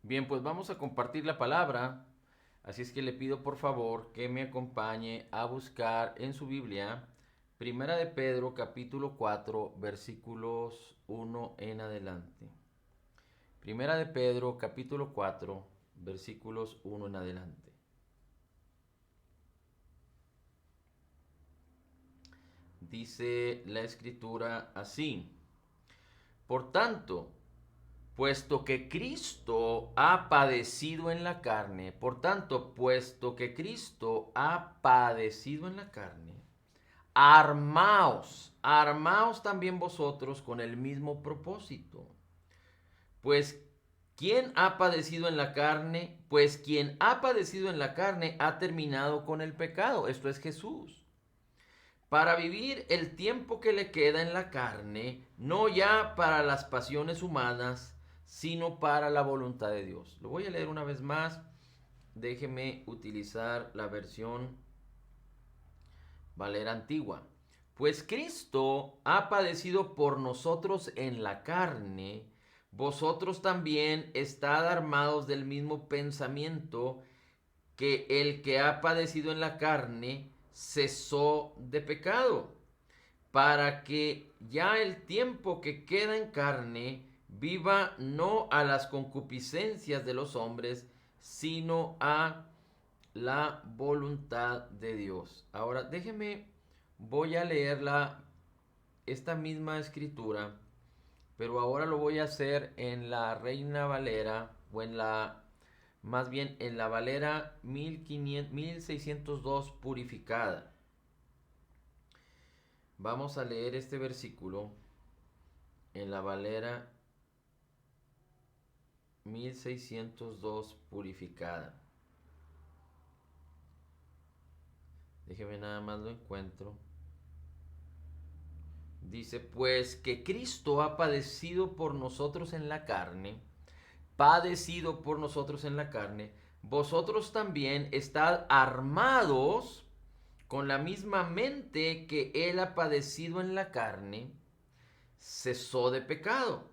Bien, pues vamos a compartir la palabra. Así es que le pido por favor que me acompañe a buscar en su Biblia Primera de Pedro capítulo 4 versículos 1 en adelante. Primera de Pedro capítulo 4 versículos 1 en adelante. Dice la escritura así: Por tanto, puesto que Cristo ha padecido en la carne, por tanto, puesto que Cristo ha padecido en la carne, armaos también vosotros con el mismo propósito. Pues, ¿quién ha padecido en la carne? Pues quien ha padecido en la carne ha terminado con el pecado. Esto es Jesús. Para vivir el tiempo que le queda en la carne, no ya para las pasiones humanas, sino para la voluntad de Dios. Lo voy a leer una vez más. Déjeme utilizar la versión Valera antigua. Pues Cristo ha padecido por nosotros en la carne, vosotros también estad armados del mismo pensamiento, que el que ha padecido en la carne cesó de pecado, para que ya el tiempo que queda en carne viva no a las concupiscencias de los hombres, sino a la voluntad de Dios. Ahora déjeme, voy a leerla, esta misma escritura, pero ahora lo voy a hacer en la Reina Valera, o en la, más bien en la Valera 1602 purificada. Vamos a leer este versículo en la Valera 1602 purificada. Déjeme nada más lo encuentro. Dice, pues que Cristo ha padecido por nosotros en la carne, padecido por nosotros en la carne, vosotros también estad armados con la misma mente que Él ha padecido en la carne, cesó de pecado.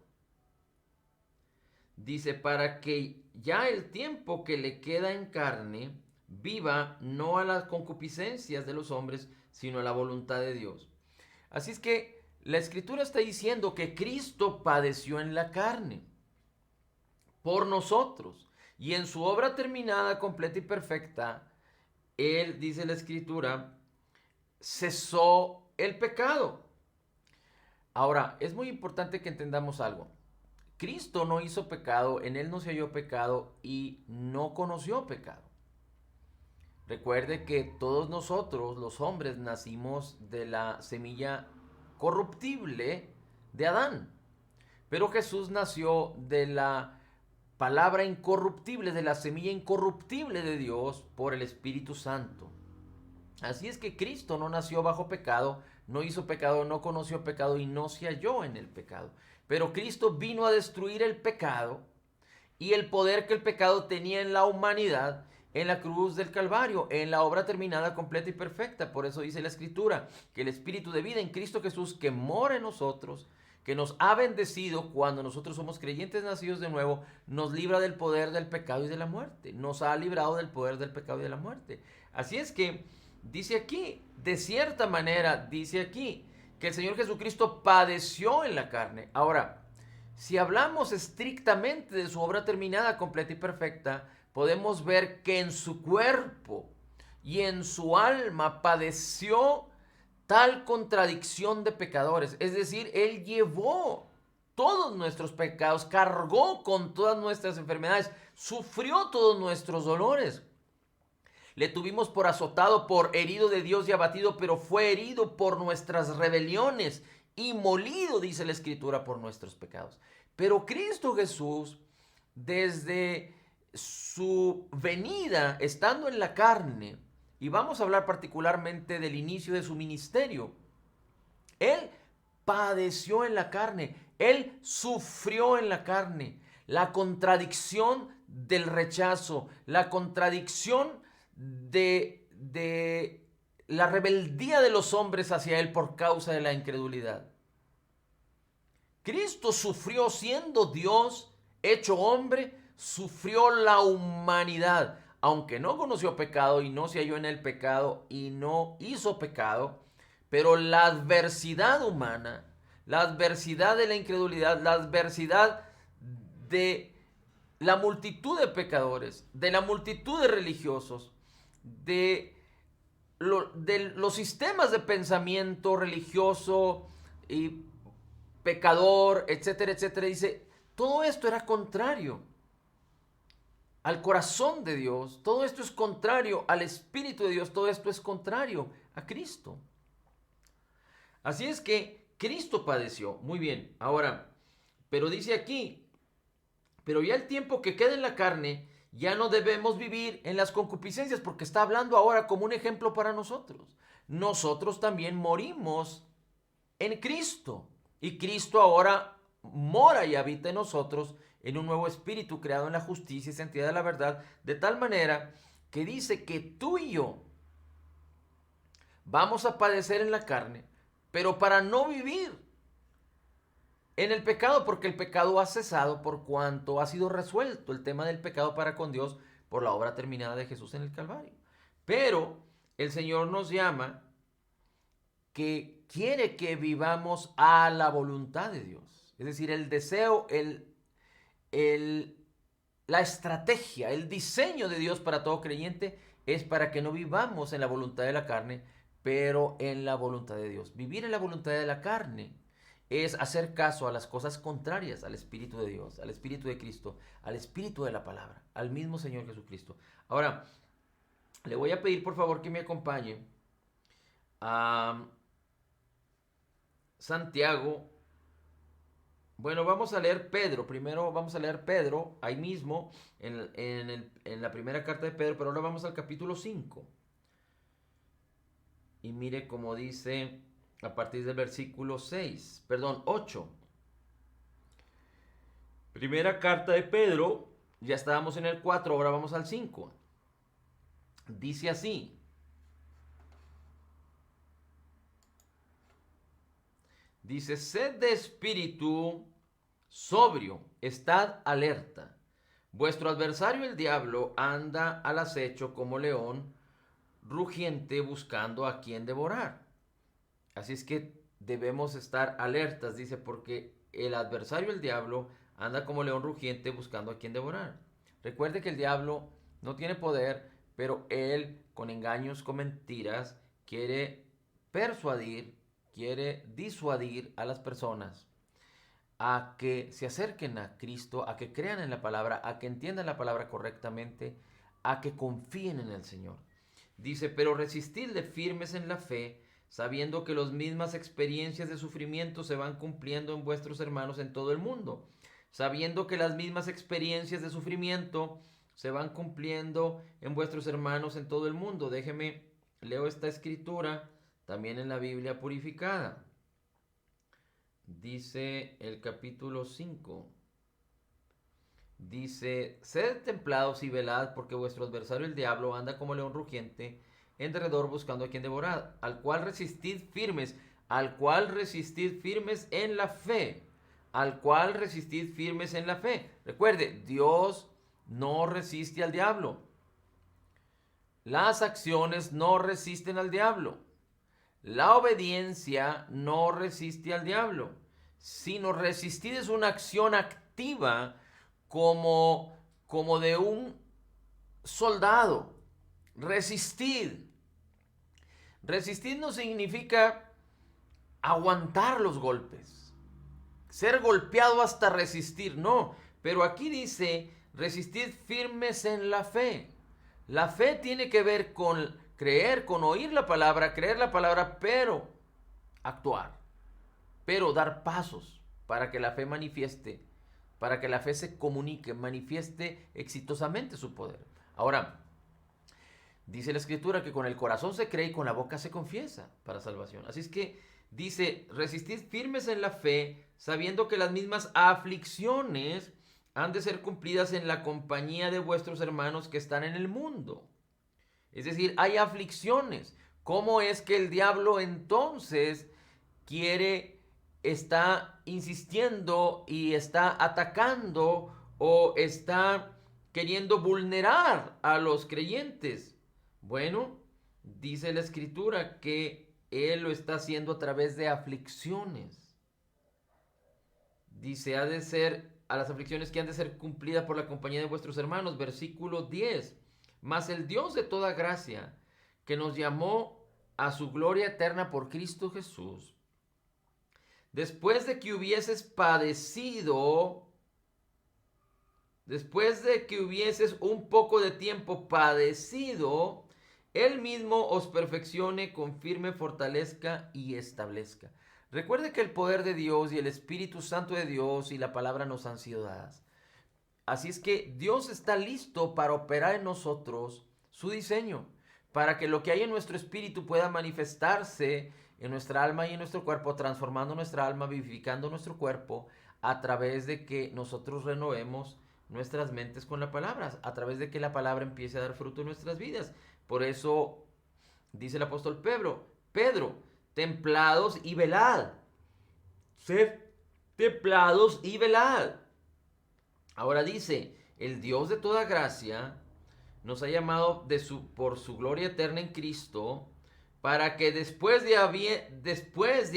Dice, para que ya el tiempo que le queda en carne viva no a las concupiscencias de los hombres, sino a la voluntad de Dios. Así es que la escritura está diciendo que Cristo padeció en la carne por nosotros. Y en su obra terminada, completa y perfecta, Él, dice la escritura, cesó el pecado. Ahora, es muy importante que entendamos algo. Cristo no hizo pecado, en Él no se halló pecado y no conoció pecado. Recuerde que todos nosotros, los hombres, nacimos de la semilla corruptible de Adán. Pero Jesús nació de la palabra incorruptible, de la semilla incorruptible de Dios por el Espíritu Santo. Así es que Cristo no nació bajo pecado, no hizo pecado, no conoció pecado y no se halló en el pecado. Pero Cristo vino a destruir el pecado y el poder que el pecado tenía en la humanidad en la cruz del Calvario, en la obra terminada, completa y perfecta. Por eso dice la Escritura que el Espíritu de vida en Cristo Jesús, que mora en nosotros, que nos ha bendecido cuando nosotros somos creyentes nacidos de nuevo, nos libra del poder del pecado y de la muerte. Nos ha librado del poder del pecado y de la muerte. Así es que dice aquí, de cierta manera, dice aquí, que el Señor Jesucristo padeció en la carne. Ahora, si hablamos estrictamente de su obra terminada, completa y perfecta, podemos ver que en su cuerpo y en su alma padeció tal contradicción de pecadores. Es decir, Él llevó todos nuestros pecados, cargó con todas nuestras enfermedades, sufrió todos nuestros dolores. Le tuvimos por azotado, por herido de Dios y abatido, pero fue herido por nuestras rebeliones y molido, dice la Escritura, por nuestros pecados. Pero Cristo Jesús, desde su venida, estando en la carne, y vamos a hablar particularmente del inicio de su ministerio, Él padeció en la carne, Él sufrió en la carne, la contradicción del rechazo, la contradicción de la rebeldía de los hombres hacia Él por causa de la incredulidad. Cristo sufrió siendo Dios, hecho hombre, sufrió la humanidad, aunque no conoció pecado y no se halló en el pecado y no hizo pecado, pero la adversidad humana, la adversidad de la incredulidad, la adversidad de la multitud de pecadores, de la multitud de religiosos, de los sistemas de pensamiento religioso y pecador, etcétera, etcétera, dice, todo esto era contrario al corazón de Dios, todo esto es contrario al Espíritu de Dios, todo esto es contrario a Cristo. Así es que Cristo padeció, muy bien, ahora, pero dice aquí, pero ya el tiempo que queda en la carne, ya no debemos vivir en las concupiscencias, porque está hablando ahora como un ejemplo para nosotros. Nosotros también morimos en Cristo, y Cristo ahora mora y habita en nosotros en un nuevo espíritu creado en la justicia y santidad de la verdad, de tal manera que dice que tú y yo vamos a padecer en la carne, pero para no vivir en el pecado, porque el pecado ha cesado por cuanto ha sido resuelto el tema del pecado para con Dios por la obra terminada de Jesús en el Calvario. Pero el Señor nos llama que quiere que vivamos a la voluntad de Dios. Es decir, el deseo, la estrategia, el diseño de Dios para todo creyente es para que no vivamos en la voluntad de la carne, pero en la voluntad de Dios. Vivir en la voluntad de la carne es hacer caso a las cosas contrarias al Espíritu de Dios, al Espíritu de Cristo, al Espíritu de la palabra, al mismo Señor Jesucristo. Ahora, le voy a pedir por favor que me acompañe a Santiago. Bueno, vamos a leer Pedro. Primero vamos a leer Pedro, ahí mismo, en la primera carta de Pedro, pero ahora vamos al capítulo 5. Y mire cómo dice a partir del versículo 8. Primera carta de Pedro, ya estábamos en el 4, ahora vamos al 5. Dice así: dice, sed de espíritu sobrio, estad alerta. Vuestro adversario el diablo anda al acecho como león rugiente buscando a quien devorar. Así es que debemos estar alertas, dice, porque el adversario el diablo anda como león rugiente buscando a quien devorar. Recuerde que el diablo no tiene poder, pero él con engaños, con mentiras, quiere persuadir, quiere disuadir a las personas a que se acerquen a Cristo, a que crean en la palabra, a que entiendan la palabra correctamente, a que confíen en el Señor. Dice, pero resistidle firmes en la fe, sabiendo que las mismas experiencias de sufrimiento se van cumpliendo en vuestros hermanos en todo el mundo. Sabiendo que las mismas experiencias de sufrimiento se van cumpliendo en vuestros hermanos en todo el mundo. Déjeme, leo esta escritura también en la Biblia purificada. Dice el capítulo 5. Dice, sed templados y velad, porque vuestro adversario el diablo anda como león rugiente en derredor buscando a quien devorar, al cual resistid firmes en la fe, al cual resistid firmes en la fe. Recuerde, Dios no resiste al diablo. Las acciones no resisten al diablo. La obediencia no resiste al diablo, sino resistir es una acción activa como de un soldado. Resistir. Resistir no significa aguantar los golpes, ser golpeado hasta resistir, no. Pero aquí dice, resistid firmes en la fe. La fe tiene que ver con creer, con oír la palabra, creer la palabra, pero actuar, pero dar pasos para que la fe manifieste, para que la fe se comunique, manifieste exitosamente su poder. Ahora, dice la Escritura que con el corazón se cree y con la boca se confiesa para salvación. Así es que dice, resistid firmes en la fe, sabiendo que las mismas aflicciones han de ser cumplidas en la compañía de vuestros hermanos que están en el mundo. Es decir, hay aflicciones. ¿Cómo es que el diablo entonces está insistiendo y está atacando o está queriendo vulnerar a los creyentes. Bueno, dice la Escritura que Él lo está haciendo a través de aflicciones. Dice, ha de ser a las aflicciones que han de ser cumplidas por la compañía de vuestros hermanos. Versículo 10. Mas el Dios de toda gracia, que nos llamó a su gloria eterna por Cristo Jesús, después de que hubieses padecido, después de que hubieses un poco de tiempo padecido, Él mismo os perfeccione, confirme, fortalezca y establezca. Recuerde que el poder de Dios y el Espíritu Santo de Dios y la palabra nos han sido dadas. Así es que Dios está listo para operar en nosotros su diseño, para que lo que hay en nuestro espíritu pueda manifestarse en nuestra alma y en nuestro cuerpo, transformando nuestra alma, vivificando nuestro cuerpo, a través de que nosotros renovemos nuestras mentes con la palabra, a través de que la palabra empiece a dar fruto en nuestras vidas. Por eso dice el apóstol Pedro, templados y velad. Sed templados y velad. Ahora dice, el Dios de toda gracia nos ha llamado por su gloria eterna en Cristo, para que después de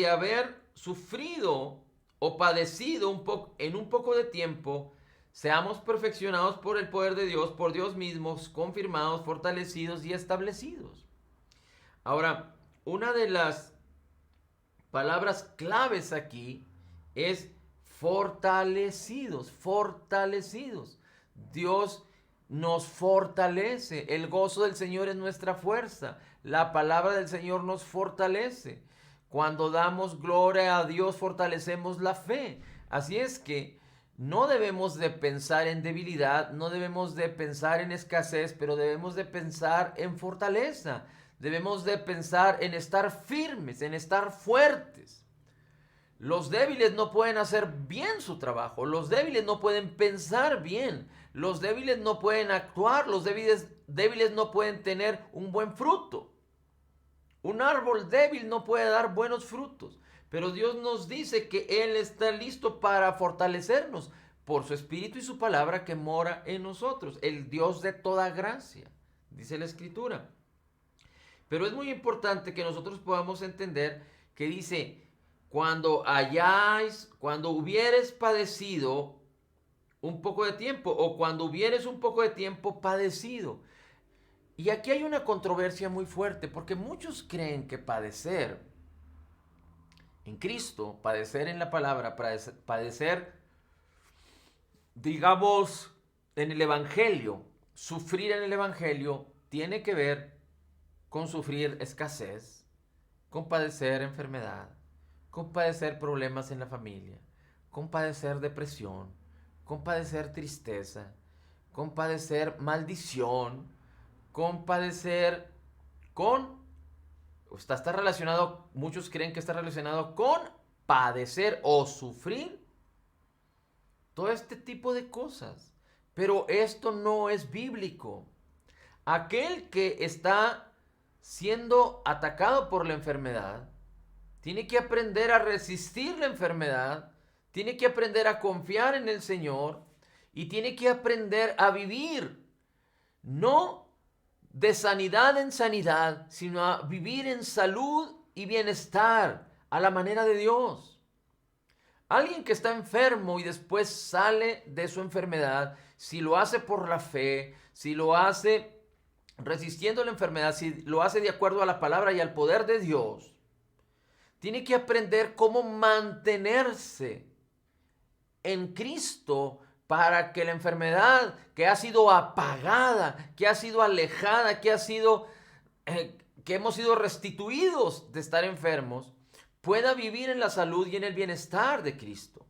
haber sufrido o padecido en un poco de tiempo, seamos perfeccionados por el poder de Dios, por Dios mismo, confirmados, fortalecidos y establecidos. Ahora, una de las palabras claves aquí es fortalecidos, fortalecidos. Dios nos fortalece. El gozo del Señor es nuestra fuerza. La palabra del Señor nos fortalece. Cuando damos gloria a Dios, fortalecemos la fe. Así es que no debemos de pensar en debilidad, no debemos de pensar en escasez, pero debemos de pensar en fortaleza. Debemos de pensar en estar firmes, en estar fuertes. Los débiles no pueden hacer bien su trabajo, los débiles no pueden pensar bien, los débiles no pueden actuar, los débiles no pueden tener un buen fruto. Un árbol débil no puede dar buenos frutos, pero Dios nos dice que Él está listo para fortalecernos por su Espíritu y su palabra que mora en nosotros, el Dios de toda gracia, dice la Escritura. Pero es muy importante que nosotros podamos entender que dice, cuando hubieres padecido un poco de tiempo, o cuando hubieres un poco de tiempo padecido. Y aquí hay una controversia muy fuerte, porque muchos creen que padecer en Cristo, padecer en la palabra, padecer, digamos, en el Evangelio, sufrir en el Evangelio, tiene que ver con sufrir escasez, con padecer enfermedad, con padecer problemas en la familia, con padecer depresión, con padecer tristeza, con padecer maldición, con padecer está relacionado, muchos creen que está relacionado con padecer o sufrir todo este tipo de cosas. Pero esto no es bíblico. Aquel que está siendo atacado por la enfermedad tiene que aprender a resistir la enfermedad, tiene que aprender a confiar en el Señor y tiene que aprender a vivir, no de sanidad en sanidad, sino a vivir en salud y bienestar a la manera de Dios. Alguien que está enfermo y después sale de su enfermedad, si lo hace por la fe, si lo hace resistiendo la enfermedad, si lo hace de acuerdo a la palabra y al poder de Dios, tiene que aprender cómo mantenerse en Cristo para que la enfermedad que ha sido apagada, que ha sido alejada, que hemos sido restituidos de estar enfermos, pueda vivir en la salud y en el bienestar de Cristo.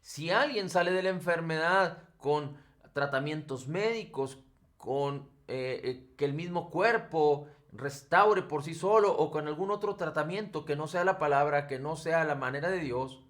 Si alguien sale de la enfermedad con tratamientos médicos, con que el mismo cuerpo restaure por sí solo, o con algún otro tratamiento que no sea la palabra, que no sea la manera de Dios,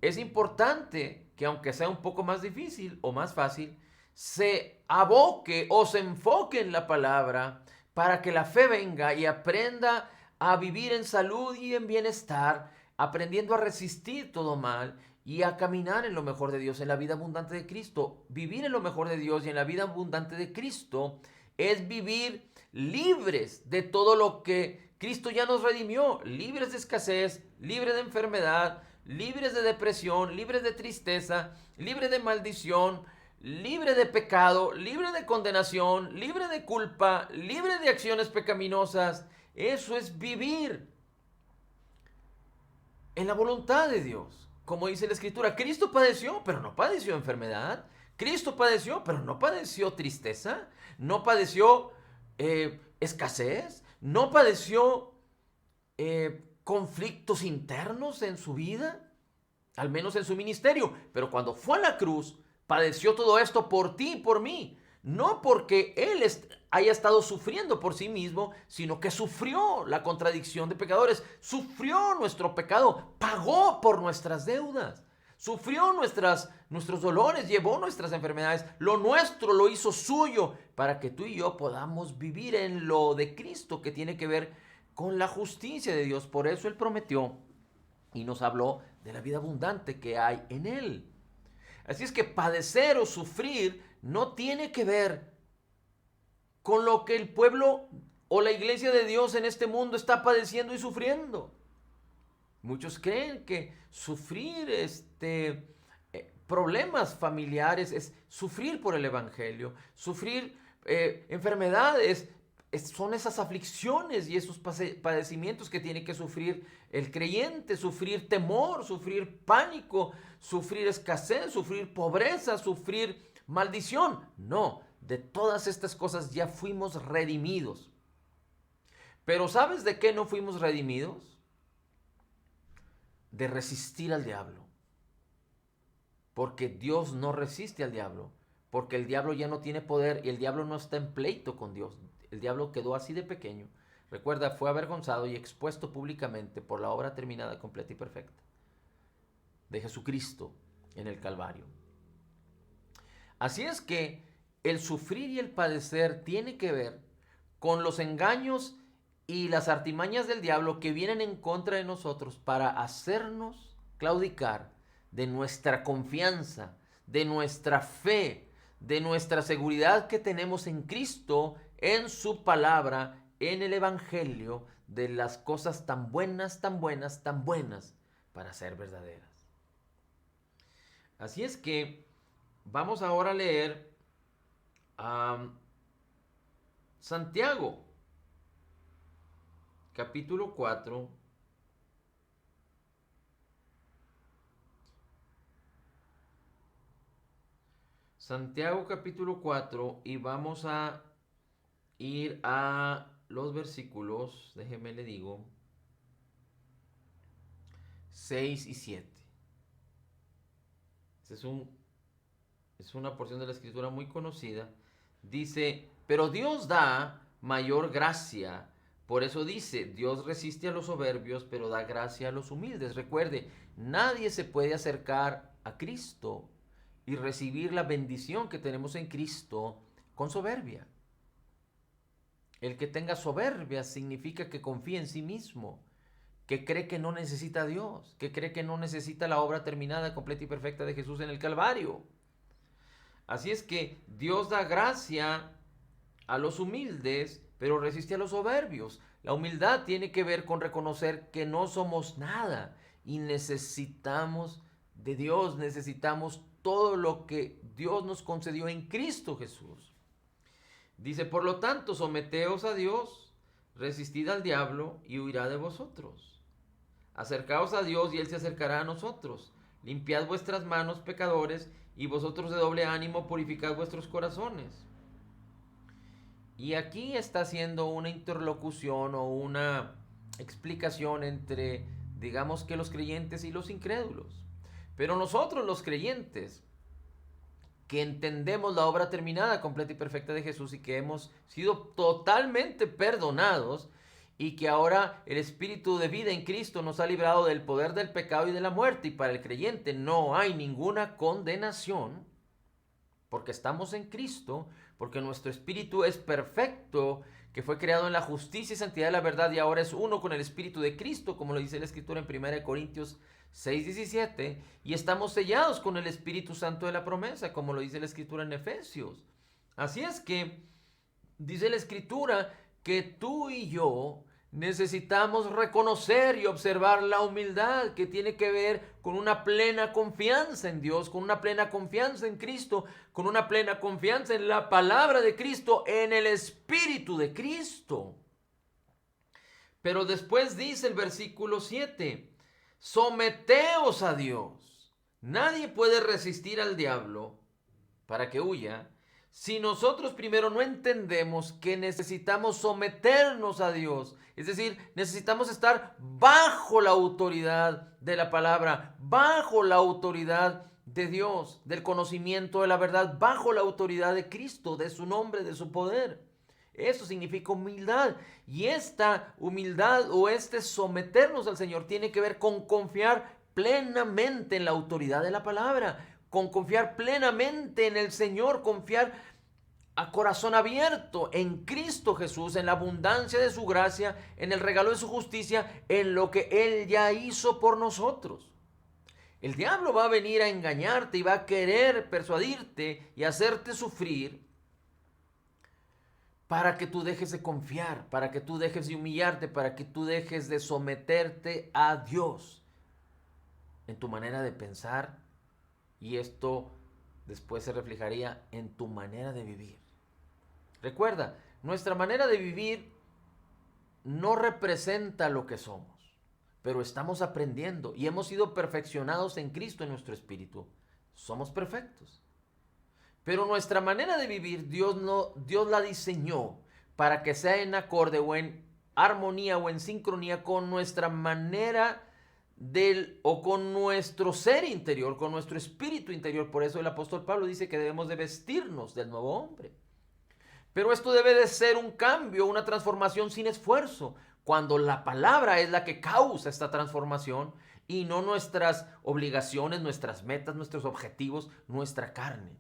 es importante que, aunque sea un poco más difícil o más fácil, se aboque o se enfoque en la palabra para que la fe venga y aprenda a vivir en salud y en bienestar, aprendiendo a resistir todo mal y a caminar en lo mejor de Dios, en la vida abundante de Cristo. Vivir en lo mejor de Dios y en la vida abundante de Cristo es vivir libres de todo lo que Cristo ya nos redimió, libres de escasez, libres de enfermedad, libres de depresión, libres de tristeza, libres de maldición, libre de pecado, libre de condenación, libre de culpa, libre de acciones pecaminosas. Eso es vivir en la voluntad de Dios. Como dice la Escritura, Cristo padeció, pero no padeció enfermedad. Cristo padeció, pero no padeció tristeza. No padeció escasez. No padeció conflictos internos en su vida, al menos en su ministerio. Pero cuando fue a la cruz, padeció todo esto por ti y por mí. No porque Él haya estado sufriendo por sí mismo, sino que sufrió la contradicción de pecadores, sufrió nuestro pecado, pagó por nuestras deudas, sufrió nuestros dolores, llevó nuestras enfermedades, lo nuestro lo hizo suyo, para que tú y yo podamos vivir en lo de Cristo, que tiene que ver con la justicia de Dios. Por eso Él prometió y nos habló de la vida abundante que hay en Él. Así es que padecer o sufrir no tiene que ver con lo que el pueblo o la iglesia de Dios en este mundo está padeciendo y sufriendo. Muchos creen que sufrir problemas familiares es sufrir por el evangelio, sufrir enfermedades, son esas aflicciones y esos padecimientos que tiene que sufrir el creyente, sufrir temor, sufrir pánico, sufrir escasez, sufrir pobreza, sufrir maldición. No, de todas estas cosas ya fuimos redimidos. Pero ¿sabes de qué no fuimos redimidos? De resistir al diablo. Porque Dios no resiste al diablo. Porque el diablo ya no tiene poder y el diablo no está en pleito con Dios. El diablo quedó así de pequeño. Recuerda, fue avergonzado y expuesto públicamente por la obra terminada, completa y perfecta de Jesucristo en el Calvario. Así es que el sufrir y el padecer tiene que ver con los engaños y las artimañas del diablo que vienen en contra de nosotros para hacernos claudicar de nuestra confianza, de nuestra fe, de nuestra seguridad que tenemos en Cristo, en su palabra, en el Evangelio, de las cosas tan buenas, tan buenas, tan buenas para ser verdaderas. Así es que vamos ahora a leer Santiago, capítulo 4. Santiago capítulo 4 y vamos a ir a los versículos, déjeme le digo, 6 y 7. Es una porción de la escritura muy conocida. Dice, pero Dios da mayor gracia. Por eso dice, Dios resiste a los soberbios, pero da gracia a los humildes. Recuerde, nadie se puede acercar a Cristo y recibir la bendición que tenemos en Cristo con soberbia. El que tenga soberbia significa que confía en sí mismo, que cree que no necesita a Dios, que cree que no necesita la obra terminada, completa y perfecta de Jesús en el Calvario. Así es que Dios da gracia a los humildes, pero resiste a los soberbios. La humildad tiene que ver con reconocer que no somos nada y necesitamos de Dios, necesitamos todo lo que Dios nos concedió en Cristo Jesús. Dice, por lo tanto, someteos a Dios, resistid al diablo y huirá de vosotros. Acercaos a Dios y Él se acercará a nosotros. Limpiad vuestras manos, pecadores, y vosotros de doble ánimo purificad vuestros corazones. Y aquí está haciendo una interlocución o una explicación entre, digamos que los creyentes y los incrédulos. Pero nosotros los creyentes, que entendemos la obra terminada, completa y perfecta de Jesús y que hemos sido totalmente perdonados y que ahora el Espíritu de vida en Cristo nos ha librado del poder del pecado y de la muerte, y para el creyente no hay ninguna condenación porque estamos en Cristo, porque nuestro espíritu es perfecto, que fue creado en la justicia y santidad de la verdad y ahora es uno con el Espíritu de Cristo, como lo dice la Escritura en 1 Corintios 6:17, y estamos sellados con el Espíritu Santo de la promesa, como lo dice la Escritura en Efesios. Así es que dice la Escritura que tú y yo necesitamos reconocer y observar la humildad que tiene que ver con una plena confianza en Dios, con una plena confianza en Cristo, con una plena confianza en la palabra de Cristo, en el Espíritu de Cristo. Pero después dice el versículo 7, someteos a Dios. Nadie puede resistir al diablo para que huya si nosotros primero no entendemos que necesitamos someternos a Dios. Es decir, necesitamos estar bajo la autoridad de la palabra, bajo la autoridad de Dios, del conocimiento de la verdad, bajo la autoridad de Cristo, de su nombre, de su poder. Eso significa humildad. Y esta humildad o este someternos al Señor tiene que ver con confiar plenamente en la autoridad de la palabra, con confiar plenamente en el Señor, confiar a corazón abierto en Cristo Jesús, en la abundancia de su gracia, en el regalo de su justicia, en lo que Él ya hizo por nosotros. El diablo va a venir a engañarte y va a querer persuadirte y hacerte sufrir para que tú dejes de confiar, para que tú dejes de humillarte, para que tú dejes de someterte a Dios en tu manera de pensar, y esto después se reflejaría en tu manera de vivir. Recuerda, nuestra manera de vivir no representa lo que somos, pero estamos aprendiendo y hemos sido perfeccionados en Cristo en nuestro espíritu. Somos perfectos. Pero nuestra manera de vivir, Dios la diseñó para que sea en acorde o en armonía o en sincronía con nuestra manera o con nuestro ser interior, con nuestro espíritu interior. Por eso el apóstol Pablo dice que debemos de vestirnos del nuevo hombre. Pero esto debe de ser un cambio, una transformación sin esfuerzo, cuando la palabra es la que causa esta transformación y no nuestras obligaciones, nuestras metas, nuestros objetivos, nuestra carne.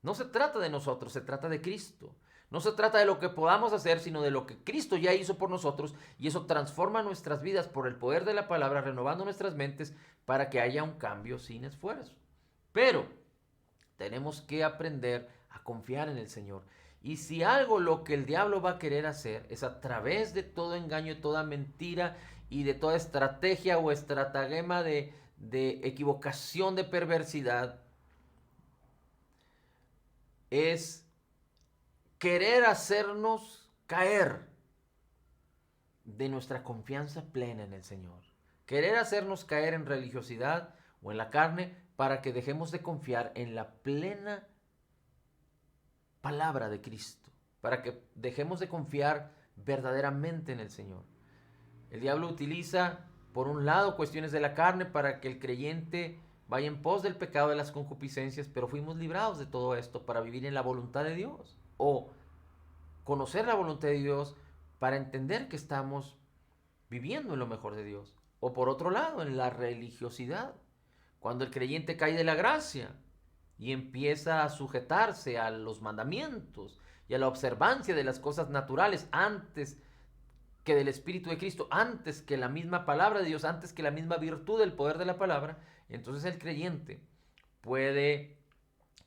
No se trata de nosotros, se trata de Cristo. No se trata de lo que podamos hacer, sino de lo que Cristo ya hizo por nosotros, y eso transforma nuestras vidas por el poder de la palabra, renovando nuestras mentes para que haya un cambio sin esfuerzo. Pero tenemos que aprender a confiar en el Señor. Y si algo lo que el diablo va a querer hacer es a través de todo engaño, toda mentira y de toda estrategia o estratagema de equivocación, de perversidad, es querer hacernos caer de nuestra confianza plena en el Señor. Querer hacernos caer en religiosidad o en la carne para que dejemos de confiar en la plena palabra de Cristo, para que dejemos de confiar verdaderamente en el Señor. El diablo utiliza, por un lado, cuestiones de la carne para que el creyente vaya en pos del pecado de las concupiscencias, pero fuimos librados de todo esto para vivir en la voluntad de Dios, o conocer la voluntad de Dios para entender que estamos viviendo en lo mejor de Dios, o por otro lado, en la religiosidad, cuando el creyente cae de la gracia y empieza a sujetarse a los mandamientos y a la observancia de las cosas naturales antes que del Espíritu de Cristo, antes que la misma palabra de Dios, antes que la misma virtud del poder de la palabra, entonces el creyente puede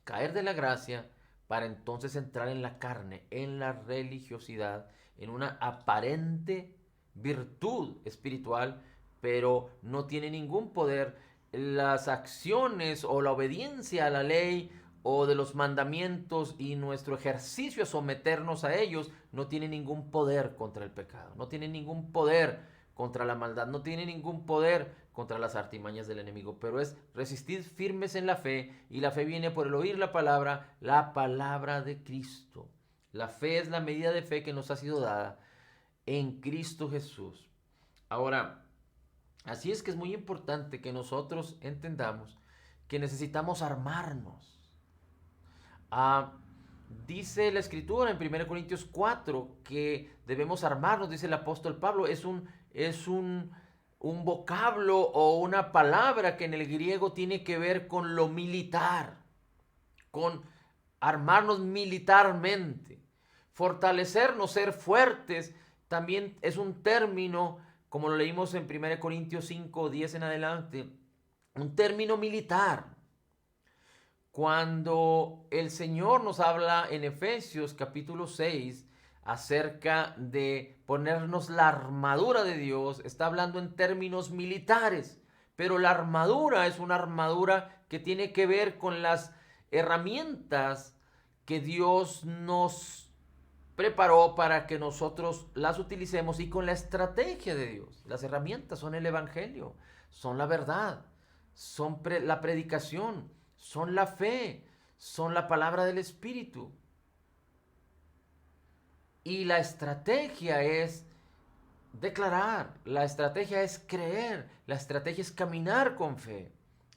caer de la gracia para entonces entrar en la carne, en la religiosidad, en una aparente virtud espiritual, pero no tiene ningún poder. Las acciones o la obediencia a la ley o de los mandamientos y nuestro ejercicio a someternos a ellos no tiene ningún poder contra el pecado, no tiene ningún poder contra la maldad, no tiene ningún poder contra las artimañas del enemigo, pero es resistir firmes en la fe, y la fe viene por el oír la palabra de Cristo. La fe es la medida de fe que nos ha sido dada en Cristo Jesús. Ahora, así es que es muy importante que nosotros entendamos que necesitamos armarnos. Dice la Escritura en 1 Corintios 4 que debemos armarnos, dice el apóstol Pablo. Es un vocablo o una palabra que en el griego tiene que ver con lo militar, con armarnos militarmente. Fortalecernos, ser fuertes, también es un término como lo leímos en 1 Corintios 5, 10 en adelante, un término militar. Cuando el Señor nos habla en Efesios capítulo 6 acerca de ponernos la armadura de Dios, está hablando en términos militares, pero la armadura es una armadura que tiene que ver con las herramientas que Dios nos preparó para que nosotros las utilicemos y con la estrategia de Dios. Las herramientas son el Evangelio, son la verdad, son la predicación, son la fe, son la palabra del Espíritu. Y la estrategia es declarar, la estrategia es creer, la estrategia es caminar con fe,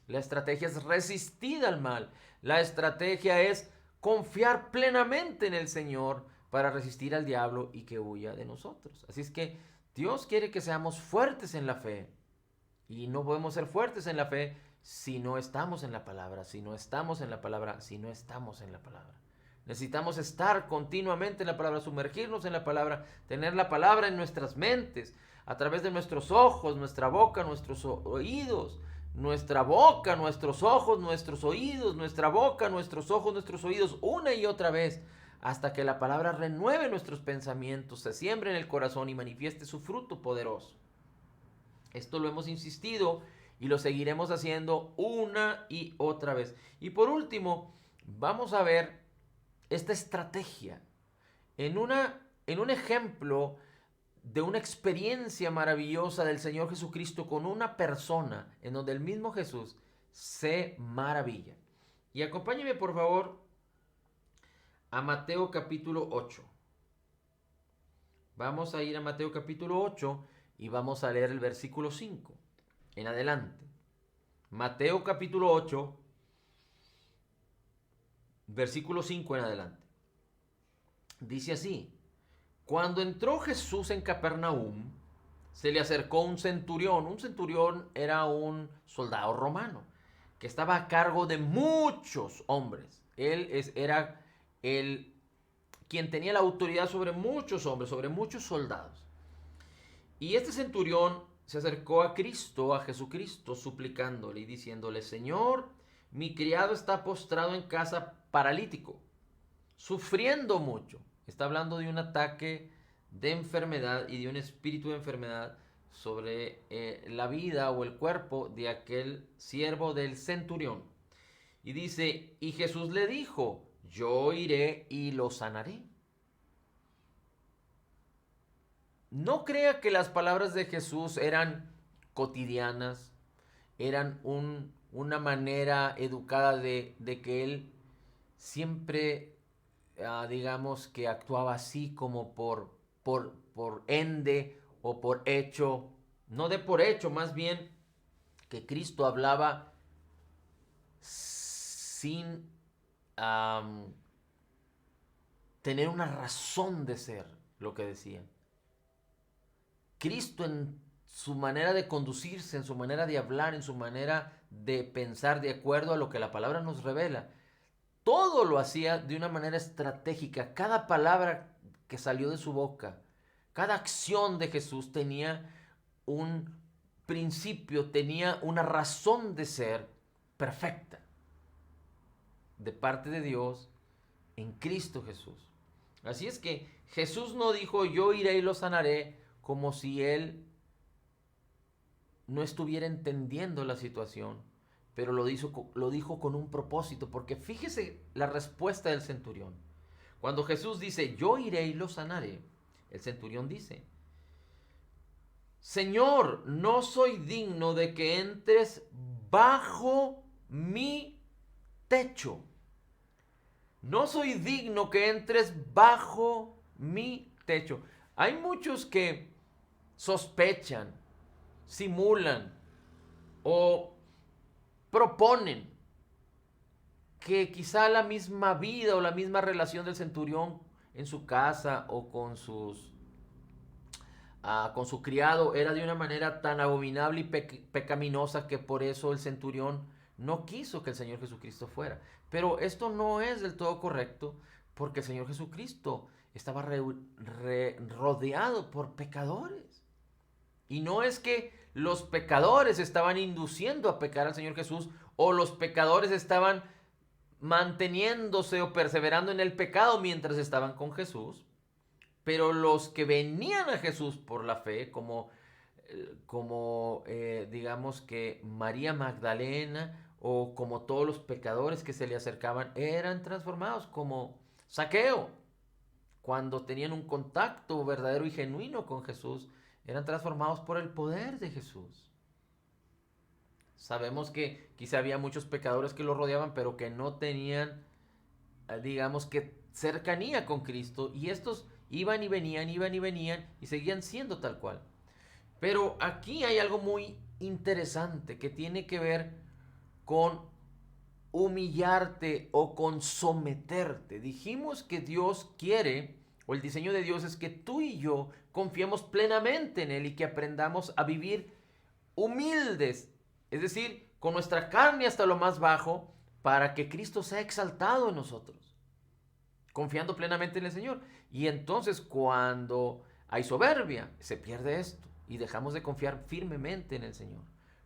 la estrategia es resistir al mal, la estrategia es confiar plenamente en el Señor para resistir al diablo y que huya de nosotros. Así es que Dios quiere que seamos fuertes en la fe y no podemos ser fuertes en la fe si no estamos en la palabra, si no estamos en la palabra, si no estamos en la palabra. Necesitamos estar continuamente en la palabra, sumergirnos en la palabra, tener la palabra en nuestras mentes, a través de nuestros ojos, nuestra boca, nuestros oídos, nuestra boca, nuestros ojos, nuestros oídos, nuestra boca, nuestros ojos, nuestros oídos, una y otra vez, hasta que la palabra renueve nuestros pensamientos, se siembre en el corazón y manifieste su fruto poderoso. Esto lo hemos insistido y lo seguiremos haciendo una y otra vez. Y por último, vamos a ver esta estrategia en un ejemplo de una experiencia maravillosa del Señor Jesucristo con una persona en donde el mismo Jesús se maravilla. Y acompáñeme por favor a Mateo capítulo 8. Vamos a ir a Mateo capítulo 8 y vamos a leer el versículo 5 en adelante. Mateo capítulo 8, versículo 5 en adelante. Dice así: cuando entró Jesús en Capernaum, se le acercó un centurión. Un centurión era un soldado romano que estaba a cargo de muchos hombres. Era el quien tenía la autoridad sobre muchos hombres, sobre muchos soldados. Y este centurión se acercó a Cristo, a Jesucristo, suplicándole y diciéndole: Señor, mi criado está postrado en casa paralítico, sufriendo mucho. Está hablando de un ataque de enfermedad y de un espíritu de enfermedad sobre la vida o el cuerpo de aquel siervo del centurión. Y dice, y Jesús le dijo, yo iré y lo sanaré. No crea que las palabras de Jesús eran cotidianas, eran una manera educada de que él siempre, digamos, que actuaba así como por ende o por hecho, no de por hecho, más bien que Cristo hablaba sin tener una razón de ser lo que decía. Cristo en su manera de conducirse, en su manera de hablar, en su manera de pensar de acuerdo a lo que la palabra nos revela, todo lo hacía de una manera estratégica. Cada palabra que salió de su boca, cada acción de Jesús tenía un principio, tenía una razón de ser perfecta de parte de Dios en Cristo Jesús. Así es que Jesús no dijo yo iré y lo sanaré como si él no estuviera entendiendo la situación, pero lo dijo con un propósito, porque fíjese la respuesta del centurión. Cuando Jesús dice yo iré y lo sanaré, el centurión dice, Señor, no soy digno de que entres bajo mi techo. No soy digno que entres bajo mi techo. Hay muchos que sospechan, simulan o proponen que quizá la misma vida o la misma relación del centurión en su casa o con su criado era de una manera tan abominable y pecaminosa que por eso el centurión no quiso que el Señor Jesucristo fuera. Pero esto no es del todo correcto, porque el Señor Jesucristo estaba rodeado por pecadores. Y no es que los pecadores estaban induciendo a pecar al Señor Jesús o los pecadores estaban manteniéndose o perseverando en el pecado mientras estaban con Jesús, pero los que venían a Jesús por la fe, digamos que María Magdalena o como todos los pecadores que se le acercaban, eran transformados, como Zaqueo, cuando tenían un contacto verdadero y genuino con Jesús, eran transformados por el poder de Jesús. Sabemos que quizá había muchos pecadores que lo rodeaban, pero que no tenían, digamos que, cercanía con Cristo. Y estos iban y venían y seguían siendo tal cual. Pero aquí hay algo muy interesante que tiene que ver con humillarte o con someterte. Dijimos que Dios quiere, o el diseño de Dios es que tú y yo confiemos plenamente en Él y que aprendamos a vivir humildes, es decir, con nuestra carne hasta lo más bajo, para que Cristo sea exaltado en nosotros, confiando plenamente en el Señor. Y entonces cuando hay soberbia, se pierde esto y dejamos de confiar firmemente en el Señor.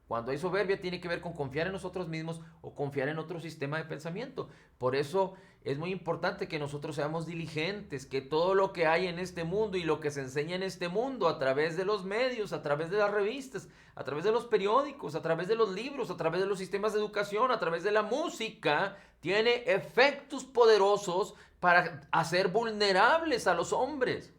Cuando hay soberbia tiene que ver con confiar en nosotros mismos o confiar en otro sistema de pensamiento. Por eso es muy importante que nosotros seamos diligentes, que todo lo que hay en este mundo y lo que se enseña en este mundo a través de los medios, a través de las revistas, a través de los periódicos, a través de los libros, a través de los sistemas de educación, a través de la música, tiene efectos poderosos para hacer vulnerables a los hombres.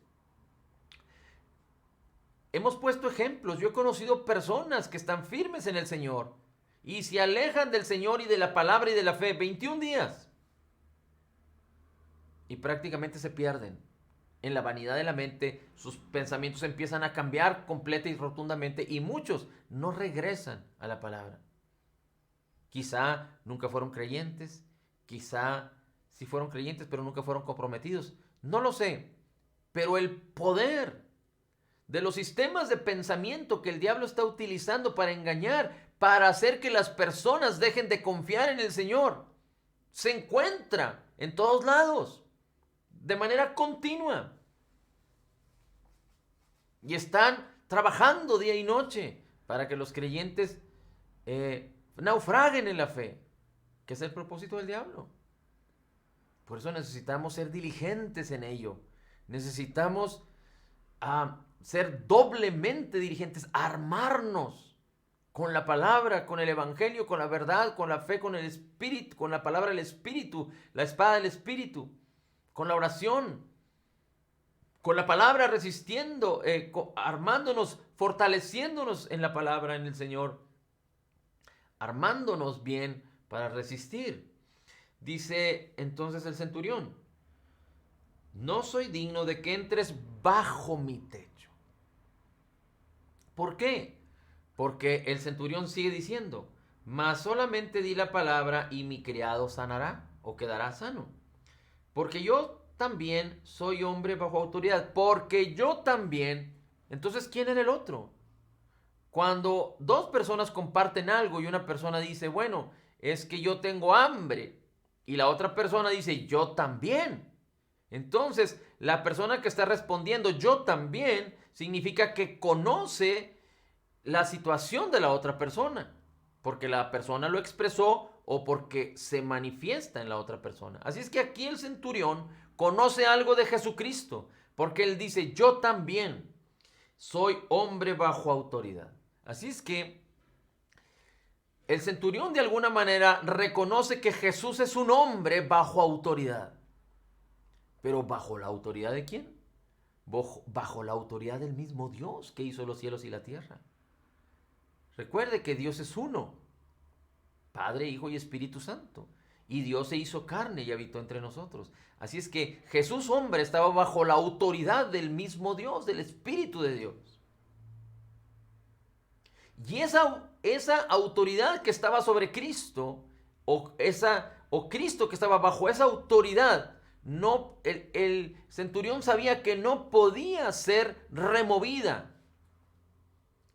Hemos puesto ejemplos. Yo he conocido personas que están firmes en el Señor y se alejan del Señor y de la palabra y de la fe 21 días y prácticamente se pierden en la vanidad de la mente. Sus pensamientos empiezan a cambiar completa y rotundamente y muchos no regresan a la palabra. Quizá nunca fueron creyentes, quizá sí fueron creyentes pero nunca fueron comprometidos. No lo sé, pero el poder de los sistemas de pensamiento que el diablo está utilizando para engañar, para hacer que las personas dejen de confiar en el Señor, se encuentra en todos lados, de manera continua. Y están trabajando día y noche para que los creyentes naufraguen en la fe, que es el propósito del diablo. Por eso necesitamos ser diligentes en ello. Necesitamos ser doblemente diligentes, armarnos con la palabra, con el evangelio, con la verdad, con la fe, con el espíritu, con la palabra del espíritu, la espada del espíritu, con la oración, con la palabra resistiendo, armándonos, fortaleciéndonos en la palabra, en el Señor, armándonos bien para resistir. Dice entonces el centurión: no soy digno de que entres bajo mi techo. ¿Por qué? Porque el centurión sigue diciendo: mas solamente di la palabra y mi criado sanará o quedará sano. Porque yo también soy hombre bajo autoridad. Porque yo también. Entonces, ¿quién era el otro? Cuando dos personas comparten algo y una persona dice: bueno, es que yo tengo hambre, y la otra persona dice: yo también. Entonces, la persona que está respondiendo yo también significa que conoce la situación de la otra persona, porque la persona lo expresó o porque se manifiesta en la otra persona. Así es que aquí el centurión conoce algo de Jesucristo, porque él dice: yo también soy hombre bajo autoridad. Así es que el centurión de alguna manera reconoce que Jesús es un hombre bajo autoridad. ¿Pero bajo la autoridad de quién? Bajo la autoridad del mismo Dios que hizo los cielos y la tierra. Recuerde que Dios es uno, Padre, Hijo y Espíritu Santo. Y Dios se hizo carne y habitó entre nosotros. Así es que Jesús, hombre, estaba bajo la autoridad del mismo Dios, del Espíritu de Dios. Y esa autoridad que estaba sobre Cristo, o Cristo que estaba bajo esa autoridad, el centurión sabía que no podía ser removida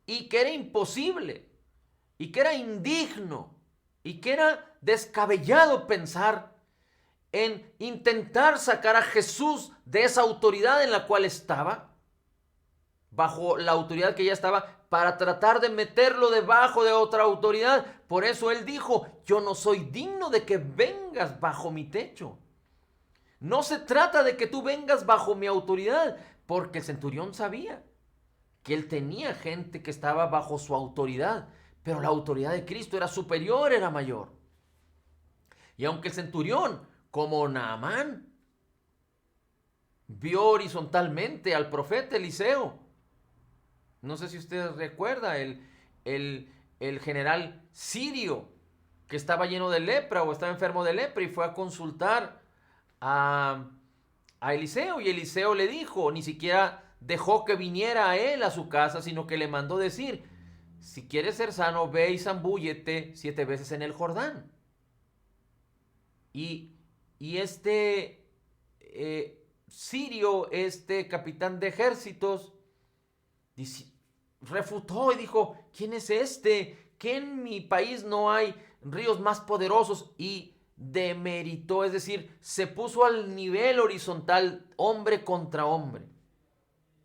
y que era imposible y que era indigno y que era descabellado pensar en intentar sacar a Jesús de esa autoridad en la cual estaba, bajo la autoridad que ya estaba, para tratar de meterlo debajo de otra autoridad. Por eso él dijo, yo no soy digno de que vengas bajo mi techo. No se trata de que tú vengas bajo mi autoridad, porque el centurión sabía que él tenía gente que estaba bajo su autoridad, pero la autoridad de Cristo era superior, era mayor. Y aunque el centurión, como Naamán, vio horizontalmente al profeta Eliseo, no sé si usted recuerda, el general sirio que estaba lleno de lepra o estaba enfermo de lepra y fue a consultar a, a Eliseo, y Eliseo le dijo, ni siquiera dejó que viniera a él a su casa, sino que le mandó decir, si quieres ser sano, ve y zambúllete 7 veces en el Jordán. Y este sirio, este capitán de ejércitos, refutó y dijo, ¿quién es este? Que en mi país no hay ríos más poderosos, y demeritó, es decir, se puso al nivel horizontal, hombre contra hombre.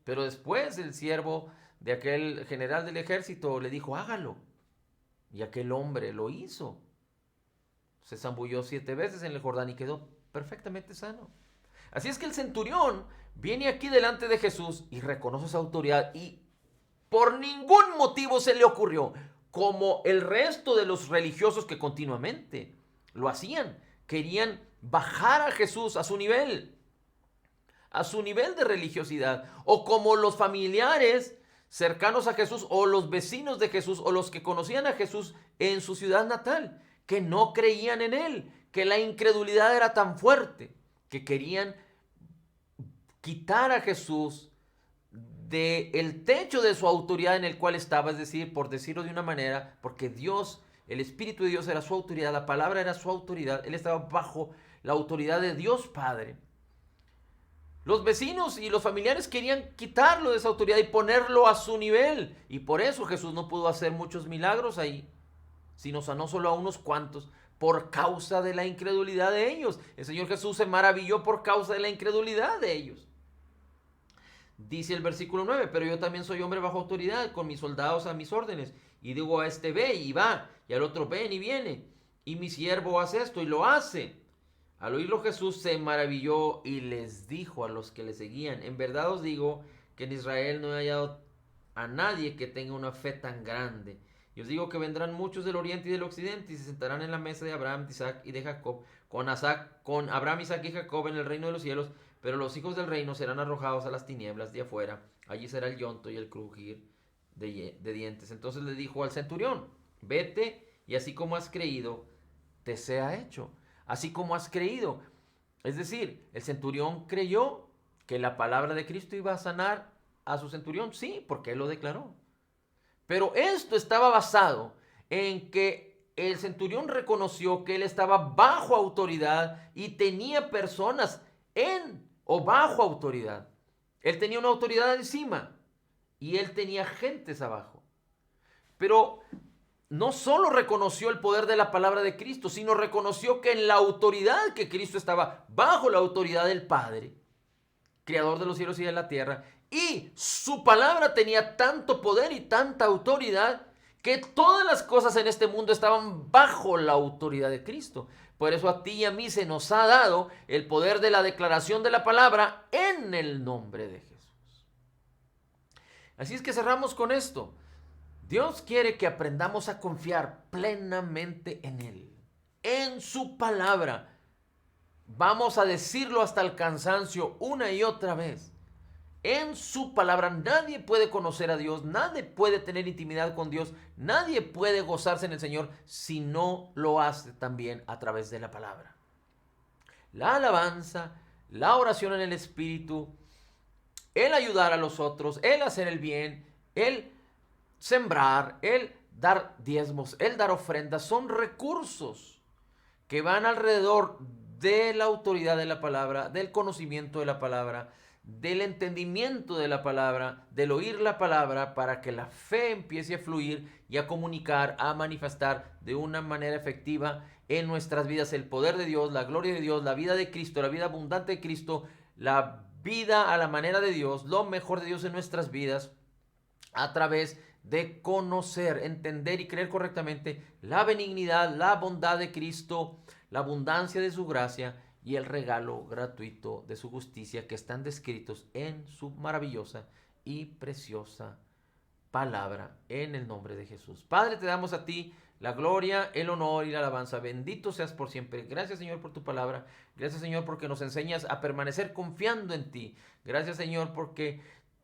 Pero después el siervo de aquel general del ejército le dijo, hágalo. Y aquel hombre lo hizo. Se zambulló 7 veces en el Jordán y quedó perfectamente sano. Así es que el centurión viene aquí delante de Jesús y reconoce su autoridad, y por ningún motivo se le ocurrió, como el resto de los religiosos que continuamente lo hacían, querían bajar a Jesús a su nivel de religiosidad, o como los familiares cercanos a Jesús, o los vecinos de Jesús, o los que conocían a Jesús en su ciudad natal, que no creían en él, que la incredulidad era tan fuerte, que querían quitar a Jesús del techo de su autoridad en el cual estaba, es decir, por decirlo de una manera, porque Dios, el Espíritu de Dios era su autoridad, la palabra era su autoridad, él estaba bajo la autoridad de Dios Padre. Los vecinos y los familiares querían quitarlo de esa autoridad y ponerlo a su nivel, y por eso Jesús no pudo hacer muchos milagros ahí, sino sanó solo a unos cuantos, por causa de la incredulidad de ellos. El Señor Jesús se maravilló por causa de la incredulidad de ellos. Dice el versículo 9, pero yo también soy hombre bajo autoridad, con mis soldados a mis órdenes, y digo a este ve y va, y al otro ven y viene, y mi siervo hace esto y lo hace. Al oírlo Jesús se maravilló y les dijo a los que le seguían, en verdad os digo que en Israel no he hallado a nadie que tenga una fe tan grande. Y os digo que vendrán muchos del oriente y del occidente y se sentarán en la mesa de Abraham, de Isaac y de Jacob, con Abraham, Isaac y Jacob en el reino de los cielos, pero los hijos del reino serán arrojados a las tinieblas de afuera. Allí será el llanto y el crujir de dientes. Entonces le dijo al centurión, vete, y así como has creído, te sea hecho. Así como has creído. Es decir, el centurión creyó que la palabra de Cristo iba a sanar a su centurión. Sí, porque él lo declaró. Pero esto estaba basado en que el centurión reconoció que él estaba bajo autoridad y tenía personas en o bajo autoridad. Él tenía una autoridad encima y él tenía gentes abajo. Pero no solo reconoció el poder de la palabra de Cristo, sino reconoció que en la autoridad que Cristo estaba, bajo la autoridad del Padre, creador de los cielos y de la tierra, y su palabra tenía tanto poder y tanta autoridad que todas las cosas en este mundo estaban bajo la autoridad de Cristo. Por eso a ti y a mí se nos ha dado el poder de la declaración de la palabra en el nombre de Jesús. Así es que cerramos con esto. Dios quiere que aprendamos a confiar plenamente en Él, en su palabra. Vamos a decirlo hasta el cansancio una y otra vez. En su palabra nadie puede conocer a Dios, nadie puede tener intimidad con Dios, nadie puede gozarse en el Señor si no lo hace también a través de la palabra. La alabanza, la oración en el Espíritu, el ayudar a los otros, el hacer el bien, el sembrar, el dar diezmos, el dar ofrendas, son recursos que van alrededor de la autoridad de la palabra, del conocimiento de la palabra, del entendimiento de la palabra, del oír la palabra, para que la fe empiece a fluir y a comunicar, a manifestar de una manera efectiva en nuestras vidas el poder de Dios, la gloria de Dios, la vida de Cristo, la vida abundante de Cristo, la vida a la manera de Dios, lo mejor de Dios en nuestras vidas, a través de conocer, entender y creer correctamente la benignidad, la bondad de Cristo, la abundancia de su gracia y el regalo gratuito de su justicia que están descritos en su maravillosa y preciosa palabra en el nombre de Jesús. Padre, te damos a ti la gloria, el honor y la alabanza. Bendito seas por siempre. Gracias, Señor, por tu palabra. Gracias, Señor, porque nos enseñas a permanecer confiando en ti. Gracias, Señor, porque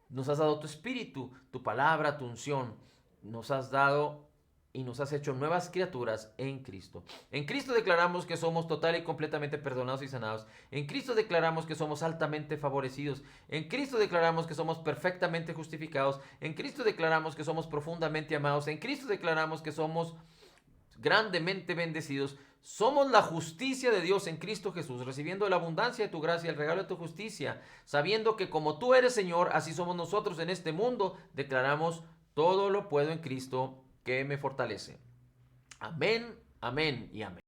nos has dado tu espíritu, tu palabra, tu unción. Nos has dado y nos has hecho nuevas criaturas en Cristo. En Cristo declaramos que somos total y completamente perdonados y sanados. En Cristo declaramos que somos altamente favorecidos. En Cristo declaramos que somos perfectamente justificados. En Cristo declaramos que somos profundamente amados. En Cristo declaramos que somos grandemente bendecidos. Somos la justicia de Dios en Cristo Jesús, recibiendo la abundancia de tu gracia, el regalo de tu justicia, sabiendo que como tú eres Señor, así somos nosotros en este mundo. Declaramos: todo lo puedo en Cristo que me fortalece. Amén, amén y amén.